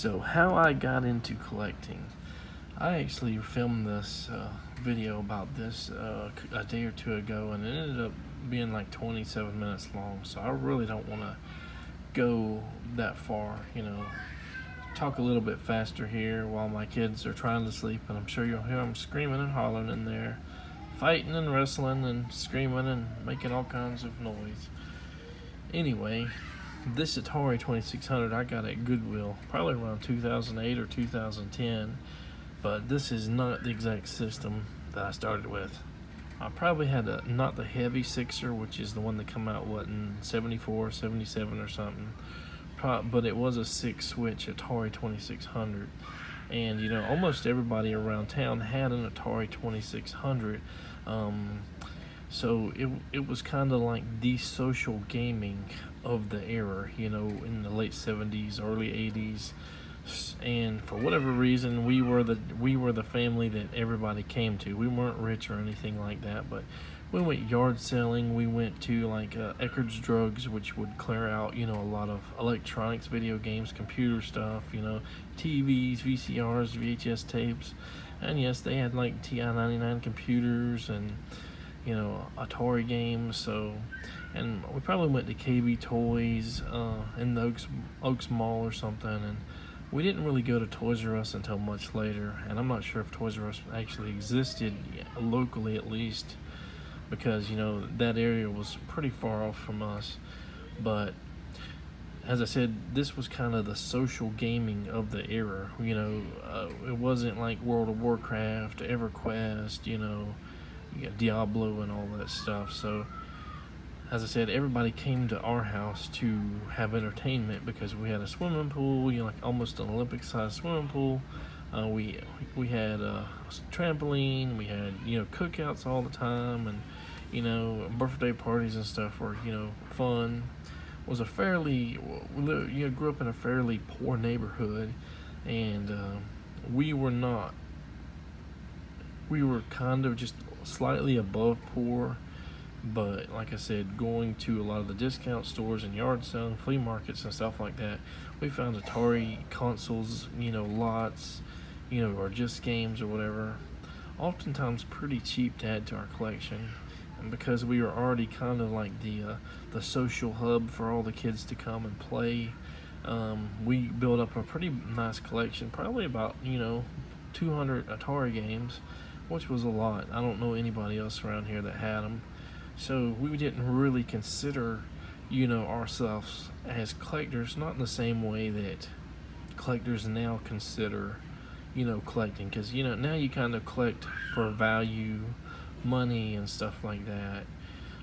So how I got into collecting. I actually filmed this video about this a day or two ago, and it ended up being like 27 minutes long. So I really don't want to go that far, talk a little bit faster here while my kids are trying to sleep, and I'm sure you'll hear them screaming and hollering in there, fighting and wrestling and screaming and making all kinds of noise. Anyway, this Atari 2600 I got at Goodwill probably around 2008 or 2010, but this is not the exact system that I started with. I probably had not the heavy sixer, which is the one that come out in 74, 77 or something, but it was a 6-switch Atari 2600, and almost everybody around town had an Atari 2600. So it was kind of like the social gaming of the era, in the late 70s, early 80s. And for whatever reason, we were the family that everybody came to. We weren't rich or anything like that, but we went yard selling. We went to like Eckerd's Drugs, which would clear out a lot of electronics, video games, computer stuff, TVs, VCRs, VHS tapes. And yes, they had like TI-99 computers and Atari games. So, and we probably went to KB Toys in the Oaks Mall or something, and we didn't really go to Toys R Us until much later. And I'm not sure if Toys R Us actually existed locally, at least, because that area was pretty far off from us. But as I said, this was kind of the social gaming of the era. It wasn't like World of Warcraft, EverQuest, you got Diablo and all that stuff. So as I said, everybody came to our house to have entertainment because we had a swimming pool, like almost an Olympic-sized swimming pool. We had a trampoline. We had cookouts all the time, and birthday parties and stuff were fun. It was grew up in a fairly poor neighborhood, and we were not. We were kind of just slightly above poor, but like I said, going to a lot of the discount stores and yard selling, flea markets and stuff like that, we found Atari consoles, lots, or just games or whatever, oftentimes pretty cheap to add to our collection. And because we were already kind of like the social hub for all the kids to come and play, we built up a pretty nice collection, probably about 200 Atari games, which was a lot. I don't know anybody else around here that had them. So we didn't really consider, ourselves as collectors, not in the same way that collectors now consider, collecting. Because, now you kind of collect for value, money, and stuff like that.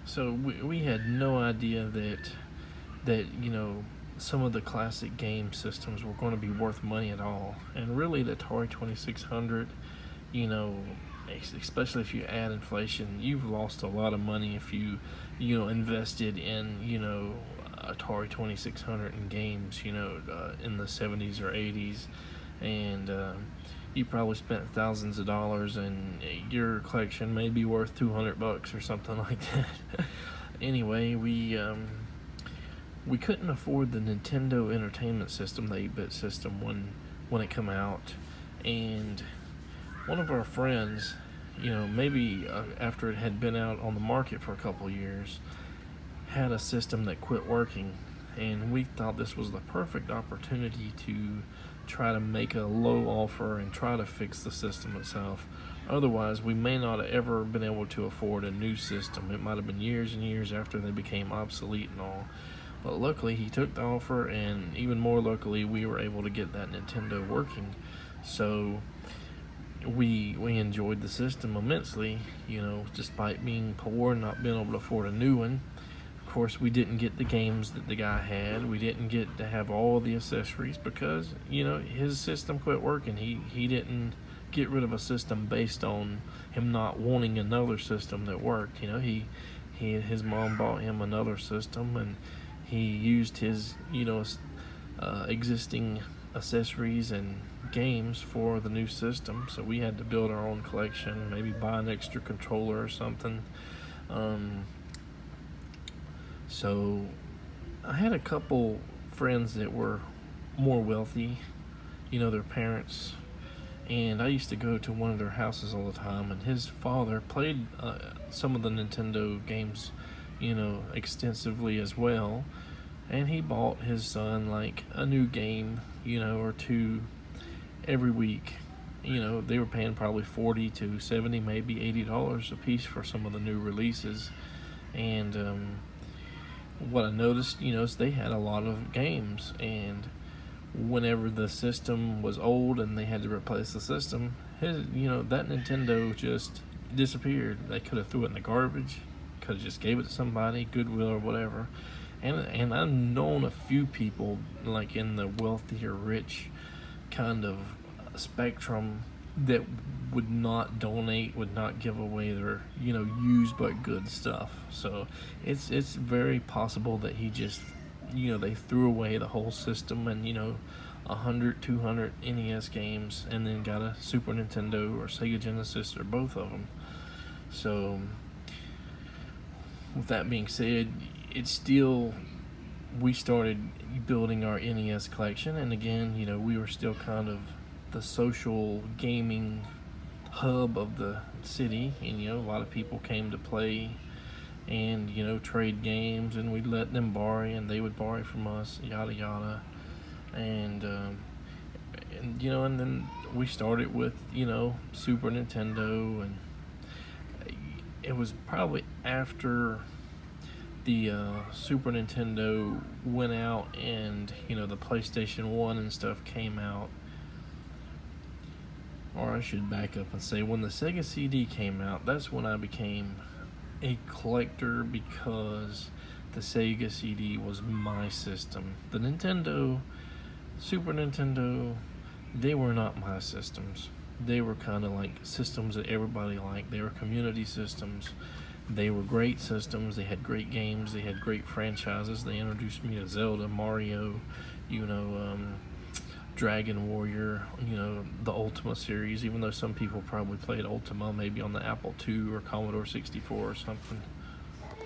So we had no idea that some of the classic game systems were going to be worth money at all. And really, the Atari 2600, especially if you add inflation, you've lost a lot of money if you invested in Atari 2600 in games in the 70s or 80s, and you probably spent thousands of dollars, and your collection may be worth $200 or something like that. Anyway, we couldn't afford the Nintendo Entertainment System, the 8-bit system, when it came out, and one of our friends, maybe after it had been out on the market for a couple of years, had a system that quit working, and we thought this was the perfect opportunity to try to make a low offer and try to fix the system itself. Otherwise, we may not have ever been able to afford a new system. It might have been years and years after they became obsolete and all. But luckily, he took the offer, and even more luckily, we were able to get that Nintendo working. So we enjoyed the system immensely, despite being poor and not being able to afford a new one. Of course, we didn't get the games that the guy had. We didn't get to have all the accessories because, his system quit working. He didn't get rid of a system based on him not wanting another system that worked. His mom bought him another system, and he used his, existing accessories and games for the new system. So we had to build our own collection, maybe buy an extra controller or something. So I had a couple friends that were more wealthy, their parents. And I used to go to one of their houses all the time, and his father played some of the Nintendo games, extensively as well. And he bought his son like a new game, or two every week. They were paying probably 40 to 70, maybe $80 a piece for some of the new releases. And what I noticed, is they had a lot of games, and whenever the system was old and they had to replace the system, that Nintendo just disappeared. They could have threw it in the garbage, could have just gave it to somebody, Goodwill or whatever. And I've known a few people like in the wealthier, rich kind of spectrum that would not donate, would not give away their used but good stuff. So it's very possible that he just they threw away the whole system and 100, 200 NES games, and then got a Super Nintendo or Sega Genesis or both of them. So with that being said, we started building our NES collection, and again, we were still kind of the social gaming hub of the city, and a lot of people came to play and trade games, and we'd let them borrow and they would borrow from us, yada yada. And and then we started with Super Nintendo, and it was probably after the Super Nintendo went out and the PlayStation 1 and stuff came out. Or I should back up and say, when the Sega CD came out, that's when I became a collector, because the Sega CD was my system. The Nintendo, Super Nintendo, they were not my systems. They were kind of like systems that everybody liked. They were community systems. They were great systems. They had great games. They had great franchises. They introduced me to Zelda, Mario, Dragon Warrior, the Ultima series, even though some people probably played Ultima maybe on the Apple II or Commodore 64 or something.